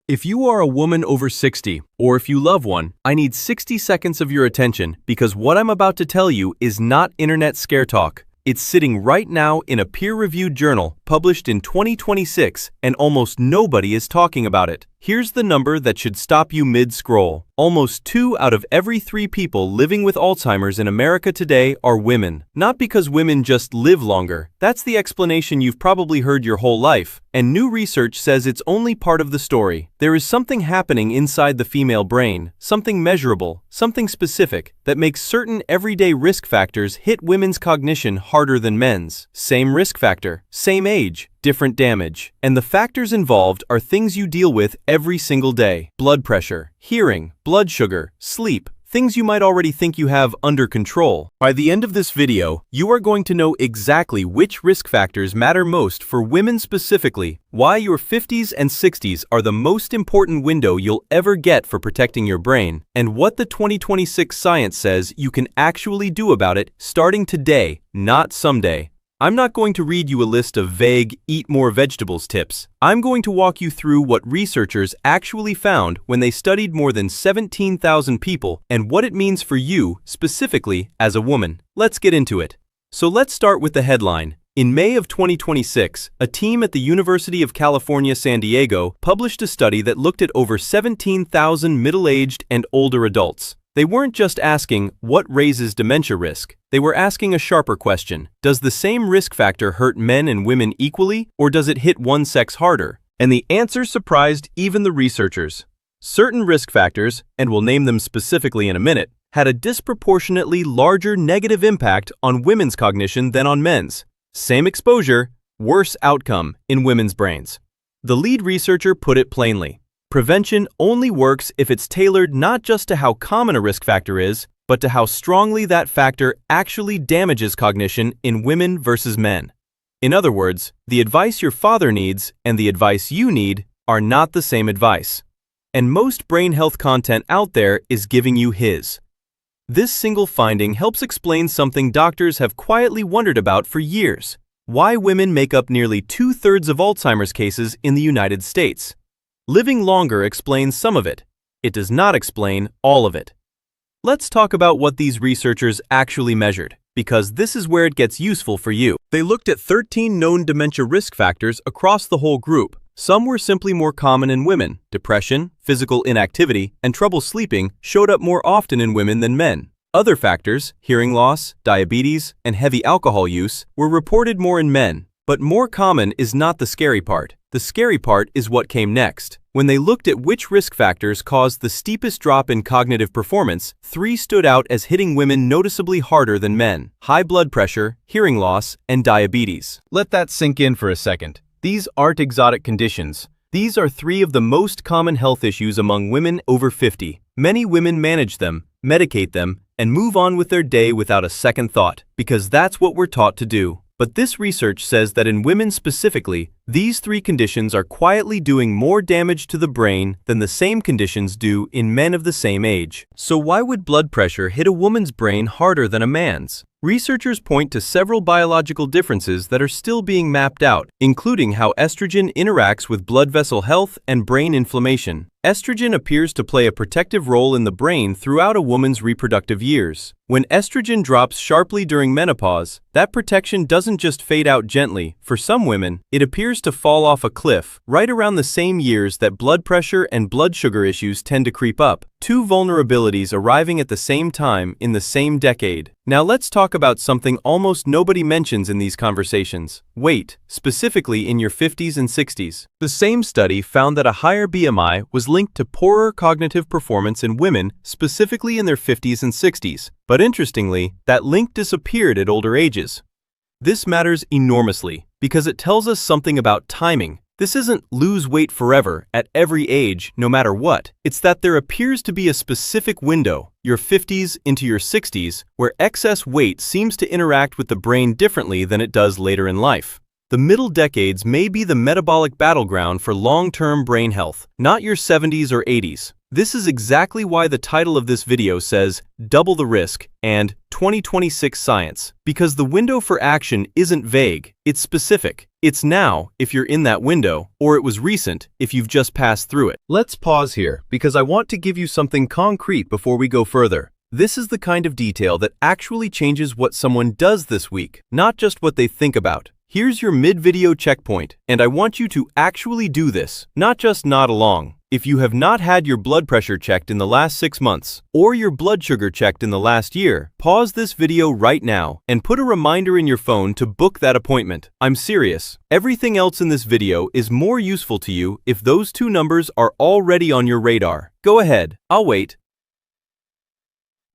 If you are a woman over 60, or if you love one, I need 60 seconds of your attention because what I'm about to tell you is not internet scare talk. It's sitting right now in a peer-reviewed journal published in 2026 and almost nobody is talking about it. Here's the number that should stop you mid-scroll. Almost 2 out of every 3 people living with Alzheimer's in America today are women. Not because women just live longer. That's the explanation you've probably heard your whole life. And new research says it's only part of the story. There is something happening inside the female brain, something measurable, something specific, that makes certain everyday risk factors hit women's cognition harder than men's. Same risk factor, same age, different damage. And the factors involved are things you deal with every single day. Blood pressure, hearing, blood sugar, sleep, things you might already think you have under control. By the end of this video, you are going to know exactly which risk factors matter most for women specifically, why your 50s and 60s are the most important window you'll ever get for protecting your brain, and what the 2026 science says you can actually do about it starting today, not someday. I'm not going to read you a list of vague, eat more vegetables tips. I'm going to walk you through what researchers actually found when they studied more than 17,000 people and what it means for you, specifically as a woman. Let's get into it. So let's start with the headline. In May of 2026, a team at the University of California, San Diego published a study that looked at over 17,000 middle-aged and older adults. They weren't just asking, what raises dementia risk? They were asking a sharper question. Does the same risk factor hurt men and women equally, or does it hit one sex harder? And the answer surprised even the researchers. Certain risk factors, and we'll name them specifically in a minute, had a disproportionately larger negative impact on women's cognition than on men's. Same exposure, worse outcome in women's brains. The lead researcher put it plainly. Prevention only works if it's tailored not just to how common a risk factor is, but to how strongly that factor actually damages cognition in women versus men. In other words, the advice your father needs and the advice you need are not the same advice. And most brain health content out there is giving you his. This single finding helps explain something doctors have quietly wondered about for years: why women make up nearly 2/3 of Alzheimer's cases in the United States. Living longer explains some of it. It does not explain all of it. Let's talk about what these researchers actually measured, because this is where it gets useful for you. They looked at 13 known dementia risk factors across the whole group. Some were simply more common in women. Depression, physical inactivity, and trouble sleeping showed up more often in women than men. Other factors, hearing loss, diabetes, and heavy alcohol use, were reported more in men. But more common is not the scary part. The scary part is what came next. When they looked at which risk factors caused the steepest drop in cognitive performance, 3 stood out as hitting women noticeably harder than men: high blood pressure, hearing loss, and diabetes. Let that sink in for a second. These aren't exotic conditions. These are 3 of the most common health issues among women over 50. Many women manage them, medicate them, and move on with their day without a second thought, because that's what we're taught to do. But this research says that in women specifically, these 3 conditions are quietly doing more damage to the brain than the same conditions do in men of the same age. So why would blood pressure hit a woman's brain harder than a man's? Researchers point to several biological differences that are still being mapped out, including how estrogen interacts with blood vessel health and brain inflammation. Estrogen appears to play a protective role in the brain throughout a woman's reproductive years. When estrogen drops sharply during menopause, that protection doesn't just fade out gently. For some women, it appears to fall off a cliff right around the same years that blood pressure and blood sugar issues tend to creep up. 2 vulnerabilities arriving at the same time in the same decade. Now let's talk about something almost nobody mentions in these conversations: weight, specifically in your 50s and 60s. The same study found that a higher BMI was linked to poorer cognitive performance in women, specifically in their 50s and 60s. But interestingly, that link disappeared at older ages. This matters enormously because it tells us something about timing. This isn't lose weight forever at every age, no matter what. It's that there appears to be a specific window, your 50s into your 60s, where excess weight seems to interact with the brain differently than it does later in life. The middle decades may be the metabolic battleground for long-term brain health, not your 70s or 80s. This is exactly why the title of this video says Double the Risk and 2026 Science, because the window for action isn't vague, it's specific. It's now, if you're in that window, or it was recent, if you've just passed through it. Let's pause here, because I want to give you something concrete before we go further. This is the kind of detail that actually changes what someone does this week, not just what they think about. Here's your mid-video checkpoint, and I want you to actually do this, not just nod along. If you have not had your blood pressure checked in the last 6 months, or your blood sugar checked in the last year, pause this video right now and put a reminder in your phone to book that appointment. I'm serious. Everything else in this video is more useful to you if those two numbers are already on your radar. Go ahead, I'll wait.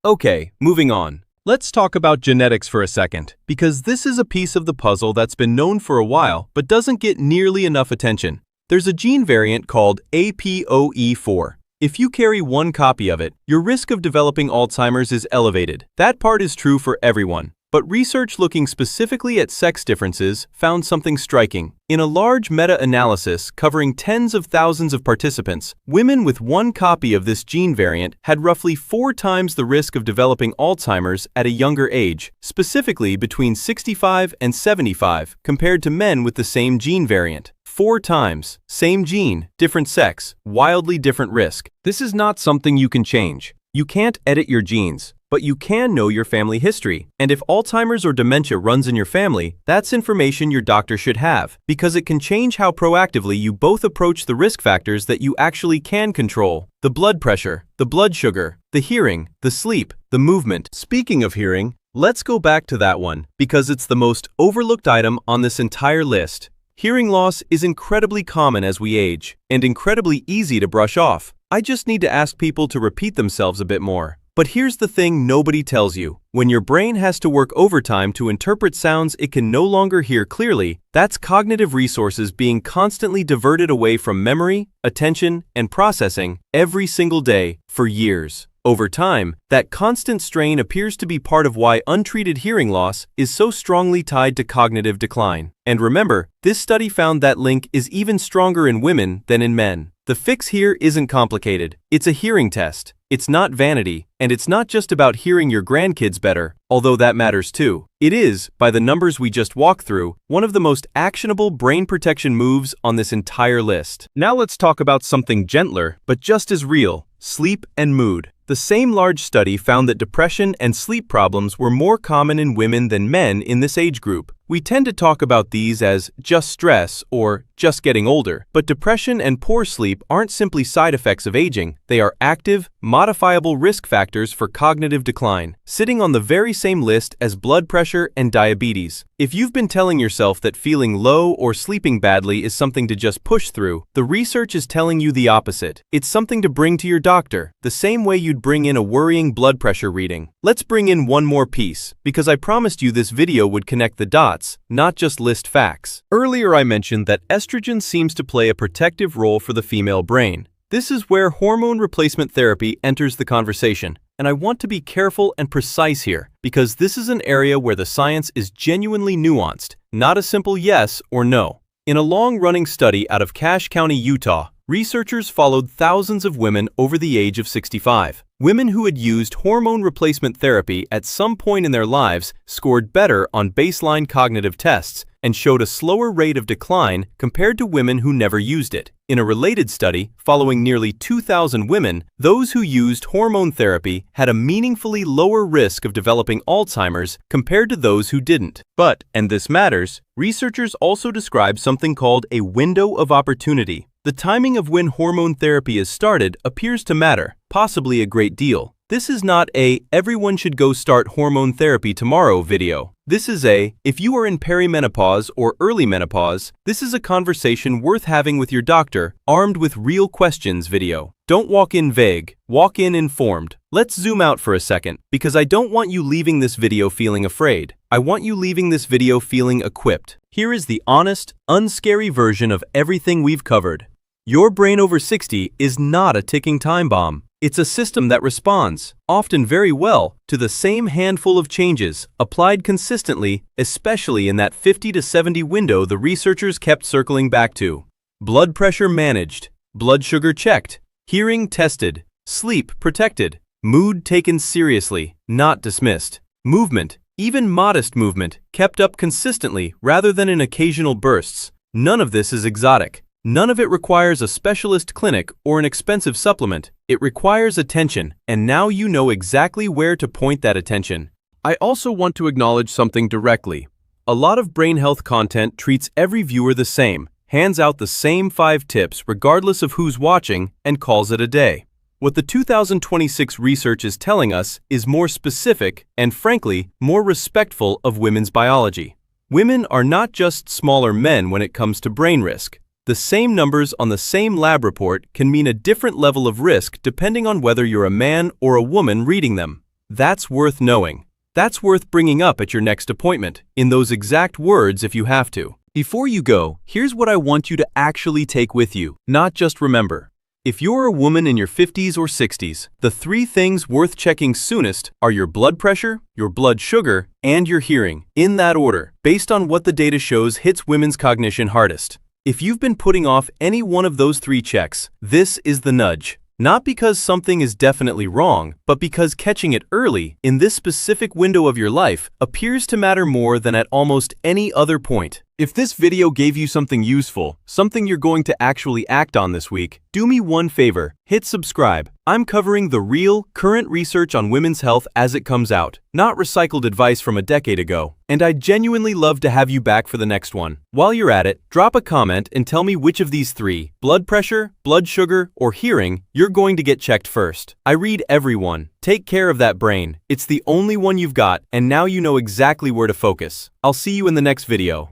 Okay, moving on. Let's talk about genetics for a second, because this is a piece of the puzzle that's been known for a while but doesn't get nearly enough attention. There's a gene variant called APOE4. If you carry one copy of it, your risk of developing Alzheimer's is elevated. That part is true for everyone. But research looking specifically at sex differences found something striking. In a large meta-analysis covering tens of thousands of participants, women with one copy of this gene variant had roughly 4 times the risk of developing Alzheimer's at a younger age, specifically between 65 and 75, compared to men with the same gene variant. 4 times. Same gene, different sex, wildly different risk. This is not something you can change. You can't edit your genes, but you can know your family history. And if Alzheimer's or dementia runs in your family, that's information your doctor should have, because it can change how proactively you both approach the risk factors that you actually can control. The blood pressure, the blood sugar, the hearing, the sleep, the movement. Speaking of hearing, let's go back to that one, because it's the most overlooked item on this entire list. Hearing loss is incredibly common as we age, and incredibly easy to brush off. I just need to ask people to repeat themselves a bit more. But here's the thing nobody tells you. When your brain has to work overtime to interpret sounds it can no longer hear clearly, that's cognitive resources being constantly diverted away from memory, attention, and processing every single day for years. Over time, that constant strain appears to be part of why untreated hearing loss is so strongly tied to cognitive decline. And remember, this study found that link is even stronger in women than in men. The fix here isn't complicated. It's a hearing test. It's not vanity, and it's not just about hearing your grandkids better, although that matters too. It is, by the numbers we just walked through, one of the most actionable brain protection moves on this entire list. Now let's talk about something gentler, but just as real: sleep and mood. The same large study found that depression and sleep problems were more common in women than men in this age group. We tend to talk about these as just stress or just getting older, but depression and poor sleep aren't simply side effects of aging. They are active, modifiable risk factors for cognitive decline, sitting on the very same list as blood pressure and diabetes. If you've been telling yourself that feeling low or sleeping badly is something to just push through, the research is telling you the opposite. It's something to bring to your doctor, the same way you'd bring in a worrying blood pressure reading. Let's bring in one more piece, because I promised you this video would connect the dots, not just list facts. Earlier I mentioned that estrogen seems to play a protective role for the female brain. This is where hormone replacement therapy enters the conversation, and I want to be careful and precise here, because this is an area where the science is genuinely nuanced, not a simple yes or no. In a long-running study out of Cache County, Utah, researchers followed thousands of women over the age of 65. Women who had used hormone replacement therapy at some point in their lives scored better on baseline cognitive tests and showed a slower rate of decline compared to women who never used it. In a related study, following nearly 2,000 women, those who used hormone therapy had a meaningfully lower risk of developing Alzheimer's compared to those who didn't. But, and this matters, researchers also describe something called a window of opportunity. The timing of when hormone therapy is started appears to matter, possibly a great deal. This is not a "everyone should go start hormone therapy tomorrow" video. This is a "if you are in perimenopause or early menopause, this is a conversation worth having with your doctor, armed with real questions" video. Don't walk in vague, walk in informed. Let's zoom out for a second, because I don't want you leaving this video feeling afraid. I want you leaving this video feeling equipped. Here is the honest, unscary version of everything we've covered. Your brain over 60 is not a ticking time bomb. It's a system that responds, often very well, to the same handful of changes, applied consistently, especially in that 50 to 70 window the researchers kept circling back to. Blood pressure managed, blood sugar checked, hearing tested, sleep protected, mood taken seriously, not dismissed, movement, Even modest movement, kept up consistently rather than in occasional bursts. None of this is exotic. None of it requires a specialist clinic or an expensive supplement. It requires attention, and now you know exactly where to point that attention. I also want to acknowledge something directly. A lot of brain health content treats every viewer the same, hands out the same 5 tips regardless of who's watching, and calls it a day. What the 2026 research is telling us is more specific and, frankly, more respectful of women's biology. Women are not just smaller men when it comes to brain risk. The same numbers on the same lab report can mean a different level of risk depending on whether you're a man or a woman reading them. That's worth knowing. That's worth bringing up at your next appointment, in those exact words if you have to. Before you go, here's what I want you to actually take with you, not just remember. If you're a woman in your 50s or 60s, the 3 things worth checking soonest are your blood pressure, your blood sugar, and your hearing, in that order, based on what the data shows hits women's cognition hardest. If you've been putting off any one of those 3 checks, this is the nudge. Not because something is definitely wrong, but because catching it early, in this specific window of your life, appears to matter more than at almost any other point. If this video gave you something useful, something you're going to actually act on this week, do me one favor, hit subscribe. I'm covering the real, current research on women's health as it comes out, not recycled advice from a decade ago, and I'd genuinely love to have you back for the next one. While you're at it, drop a comment and tell me which of these 3, blood pressure, blood sugar, or hearing, you're going to get checked first. I read every one. Take care of that brain. It's the only one you've got, and now you know exactly where to focus. I'll see you in the next video.